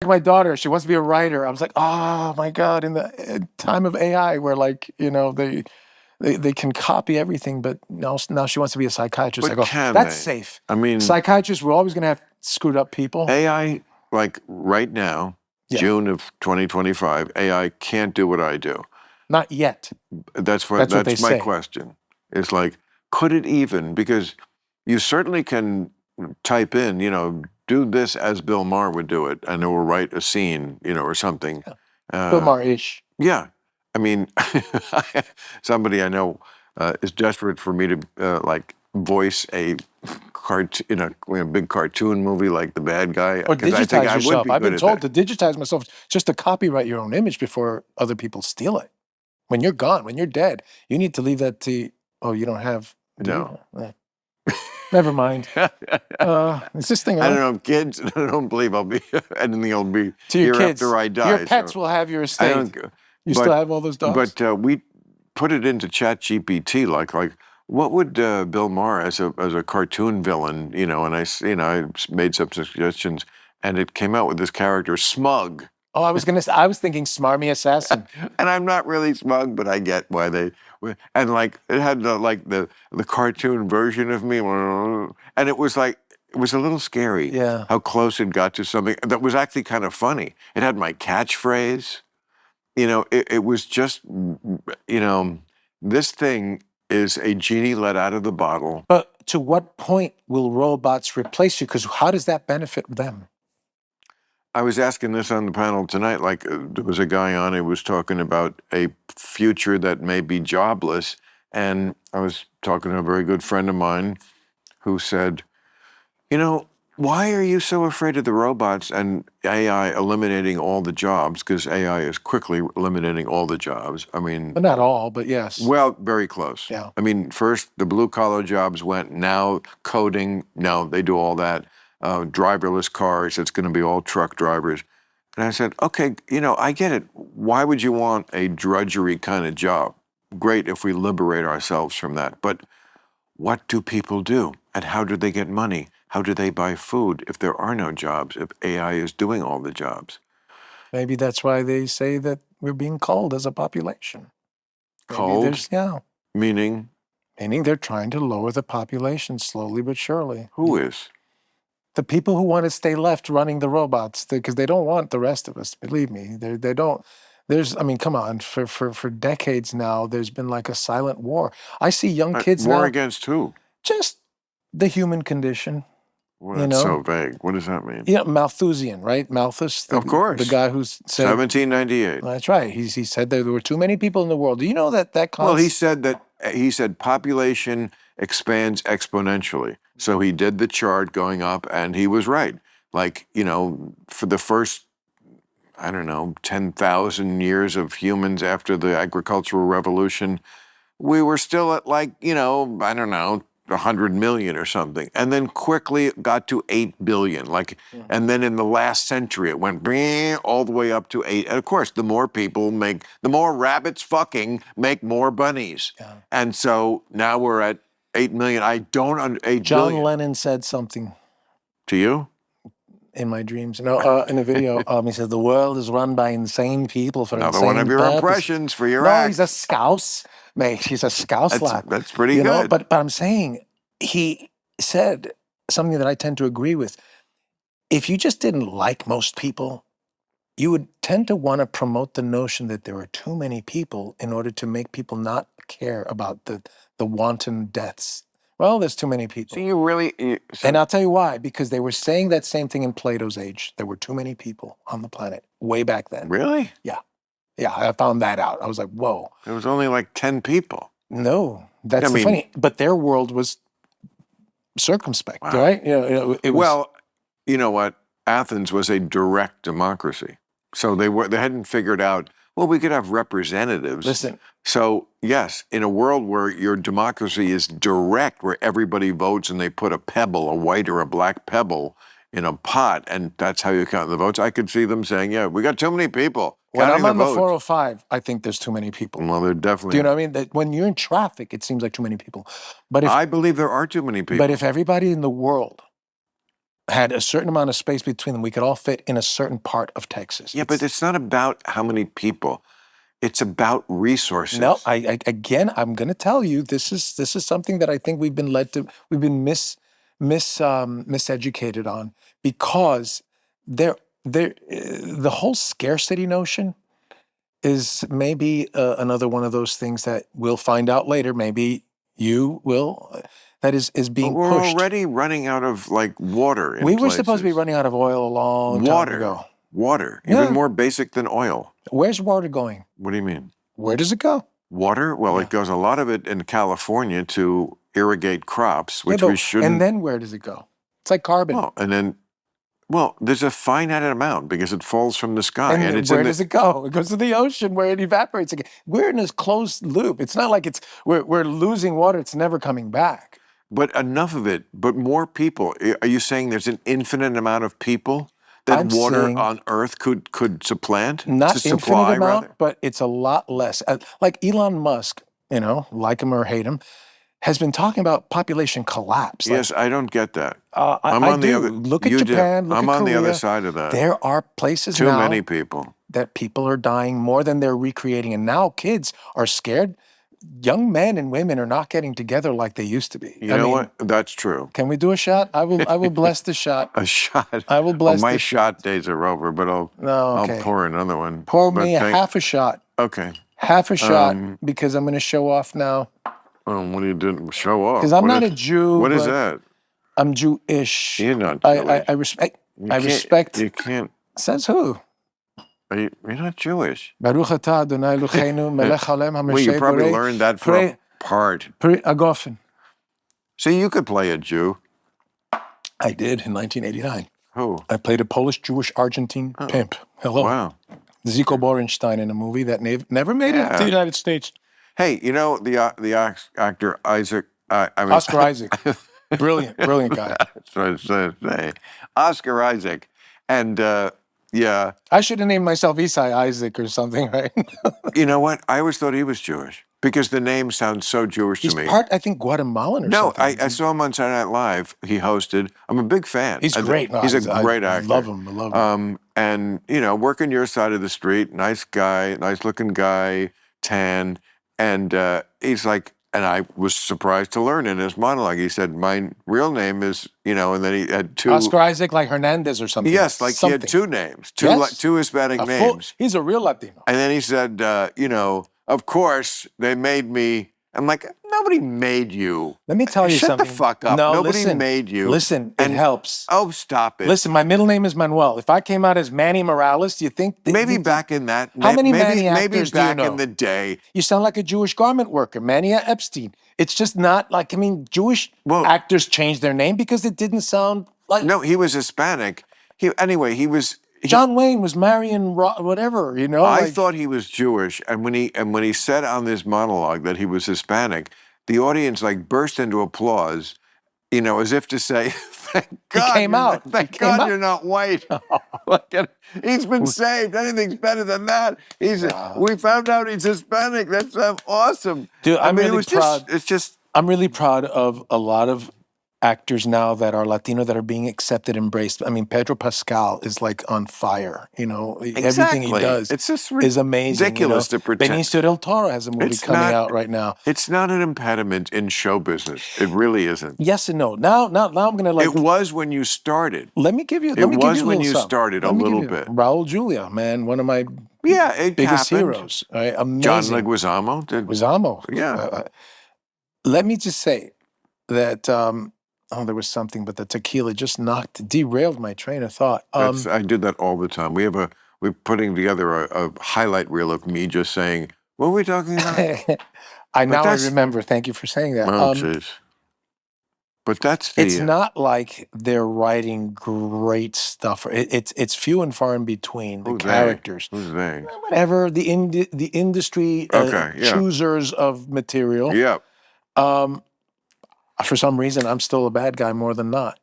my daughter. She wants to be a writer. I was like, oh my God, in the time of AI where like, they can copy everything, but now she wants to be a psychiatrist. But I go, can that's they? safe. I mean, Psychiatrists, we're always going to have screwed up people. AI, like right now, Yeah. June of 2025, AI can't do what I do. Not yet. That's what they my say. question. It's like, could it even? Because you certainly can type in, do this as Bill Maher would do it, and it will write a scene, or something. Bill Maher-ish. Yeah. I mean, somebody I know is desperate for me to like voice a in a big cartoon movie like The Bad Guy. Or 'cause I think digitize I would yourself. be I've been good at told that. to digitize myself just to copyright your own image before other people steal it. When you're gone, when you're dead, you need to leave that to, you don't have, No. Never mind. It's this thing. I don't know, kids. I don't believe I'll be anything. I'll be To your here kids, after I die. your pets so will have your I estate. don't. You still have all those dogs? But we put it into ChatGPT, like what would Bill Maher as a cartoon villain, and I made some suggestions, and it came out with this character Smug. Oh, I was thinking smarmy assassin. And I'm not really smug, but I get why they. And like it had the cartoon version of me, and it was a little scary. Yeah. How close it got to something that was actually kind of funny. It had my catchphrase. It was just, this thing is a genie let out of the bottle. But to what point will robots replace you? Because how does that benefit them? I was asking this on the panel tonight, like there was a guy on who was talking about a future that may be jobless. And I was talking to a very good friend of mine who said, why are you so afraid of the robots and AI eliminating all the jobs? Because AI is quickly eliminating all the jobs. I mean... But not all, but yes. Well, very close. Yeah. I mean, first the blue-collar jobs went, now coding, no, they do all that. Driverless cars, it's going to be all truck drivers. And I said, okay, I get it. Why would you want a drudgery kind of job? Great if we liberate ourselves from that. But what do people do? And how do they get money? How do they buy food if there are no jobs, if AI is doing all the jobs? Maybe that's why they say that we're being culled as a population. Culled? Yeah. Meaning? Meaning they're trying to lower the population slowly but surely. Who is? The people who want to stay left running the robots, because they don't want the rest of us. Believe me, they don't. Come on. For decades now, there's been like a silent war. I see young kids now. War against who? Just the human condition. Well, that's so vague. What does that mean? Malthusian, right? Malthus. Of course. The guy who said 1798. That's right. He said that there were too many people in the world. Do you know that concept? Well, he said population expands exponentially. So he did the chart going up, and he was right. Like, for the first, 10,000 years of humans after the agricultural revolution, we were still at 100 million or something, and then quickly got to 8 billion. And then in the last century, it went all the way up to 8. And of course, the more people the more rabbits fucking make more bunnies. Yeah. And so now we're at 8 million. John Lennon said something. To you? In my dreams. In a video, he says, the world is run by insane people for Another insane one of your purposes. impressions for your act. act. He's a scouse, mate. He's a scouse lad. That's pretty good. But I'm saying, he said something that I tend to agree with. If you just didn't like most people, you would tend to want to promote the notion that there are too many people in order to make people not care about the wanton deaths. Well, there's too many people. So you really... And I'll tell you why. Because they were saying that same thing in Plato's age. There were too many people on the planet way back then. Really? Yeah. Yeah, I found that out. I was like, whoa. There was only like 10 people. No, that's funny. But their world was circumspect, right? Well, you know what? Athens was a direct democracy. So they hadn't figured out, well, we could have representatives. Listen. So, yes, in a world where your democracy is direct, where everybody votes and they put a pebble, a white or a black pebble, in a pot, and that's how you count the votes, I could see them saying, yeah, we got too many people. When I'm on the 405, I think there's too many people. Well, they're definitely... Do you know what I mean? That when you're in traffic, it seems like too many people. But I believe there are too many people. But if everybody in the world had a certain amount of space between them. We could all fit in a certain part of Texas. Yeah, but it's not about how many people. It's about resources. No, again, I'm going to tell you, this is something that I think we've been miseducated on, because the whole scarcity notion is maybe another one of those things that we'll find out later. Maybe you will. That is being But we're pushed. already running out of like water. In We were places. supposed to be running out of oil a long time ago. Water, Yeah. even more basic than oil. Where's water going? What do you mean? Where does it go? Water? Well, Yeah. it goes a lot of it in California to irrigate crops, which Yeah, we shouldn't. And then where does it go? It's like carbon. Well, there's a finite amount because it falls from the sky. And it's where does it go? It goes to the ocean where it evaporates again. We're in this closed loop. It's not like we're losing water. It's never coming back. But enough of it, but more people. Are you saying there's an infinite amount of people that I'm water saying on Earth could supplant? Not to infinite supply, amount, rather? but it's a lot less. Like Elon Musk, like him or hate him, has been talking about population collapse. Yes, I don't get that. I'm on the other. Look at Japan. Look I'm at on Korea. the other side of that. There are places Too now many people. that people are dying more than they're recreating, and now kids are scared. Young men and women are not getting together like they used to be. You know what? That's true. Can we do a shot? I will bless the shot. A shot. I will bless my the shot days are over, but I'll pour another one. Pour me half a shot. Okay. Half a shot, because I'm going to show off now. What are you doing? Show off. Because I'm not a Jew. What is that? I'm Jewish. You're not Jewish. I respect. You can't. Says who? You're not Jewish. Baruch atah Adonai Eloheinu melech haolam Well, hamashiach you probably borei learned that from a part. agofen. See, you could play a Jew. I did in 1989. Who? I played a Polish Jewish Argentine pimp. Hello. Wow. Zico Borenstein in a movie that never made it to the United States. Hey, you know the actor Isaac. Oscar Isaac. Brilliant guy. That's what I was going to say. Oscar Isaac. And yeah. I should have named myself Esai Isaac or something, right? You know what? I always thought he was Jewish because the name sounds so Jewish to me. He's part, I think, Guatemalan or something. No, I saw him on Saturday Night Live. He hosted. I'm a big fan. He's great. He's a great actor. I love him. And, working your side of the street, nice guy, nice looking guy, tan. And he's like, and I was surprised to learn in his monologue, he said, my real name is, and then he had two. Oscar Isaac, like Hernandez or something. Yes, like he had two names, two Hispanic names. He's a real Latino. And then he said, of course, they made me. I'm like, nobody made you. Let me tell you something. Shut the fuck up. No, Nobody made you. Listen, it helps. Oh, stop it. Listen, my middle name is Manuel. If I came out as Manny Morales, do you think... Maybe back in that... How many Manny actors maybe back do you know? in the day. You sound like a Jewish garment worker, Mania Epstein. It's just not like, Jewish actors changed their name because it didn't sound like... No, he was Hispanic. He was... John Wayne was marrying whatever, I thought he was Jewish, and when he said on this monologue that he was Hispanic, the audience burst into applause, as if to say, "Thank God, Thank God you're not white." He's been saved. Anything's better than that. We found out he's Hispanic. That's awesome, dude. I'm really proud. I'm really proud of a lot of actors now that are Latino that are being accepted, embraced. Pedro Pascal is on fire. Everything he does is amazing. Ridiculous to pretend. Benicio del Toro has a movie coming out right now. It's not an impediment in show business. It really isn't. Yes and no. Now I'm gonna It was when you started. Let me give you. It was when you started a little bit. Raul Julia, man, one of my biggest heroes. Right? Amazing. John Leguizamo. Leguizamo. Yeah. Let me just say that. There was something, but the tequila just derailed my train of thought. I do that all the time. We're putting together a highlight reel of me just saying, what were we talking about? I remember. Thank you for saying that. Oh, jeez. But that's it's not like they're writing great stuff. It's few and far in between, the characters. Who's they? Whatever, the industry choosers of material. Yeah. For some reason, I'm still a bad guy more than not.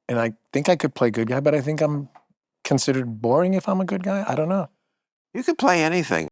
And I think I could play good guy, but I think I'm considered boring if I'm a good guy. I don't know. You could play anything.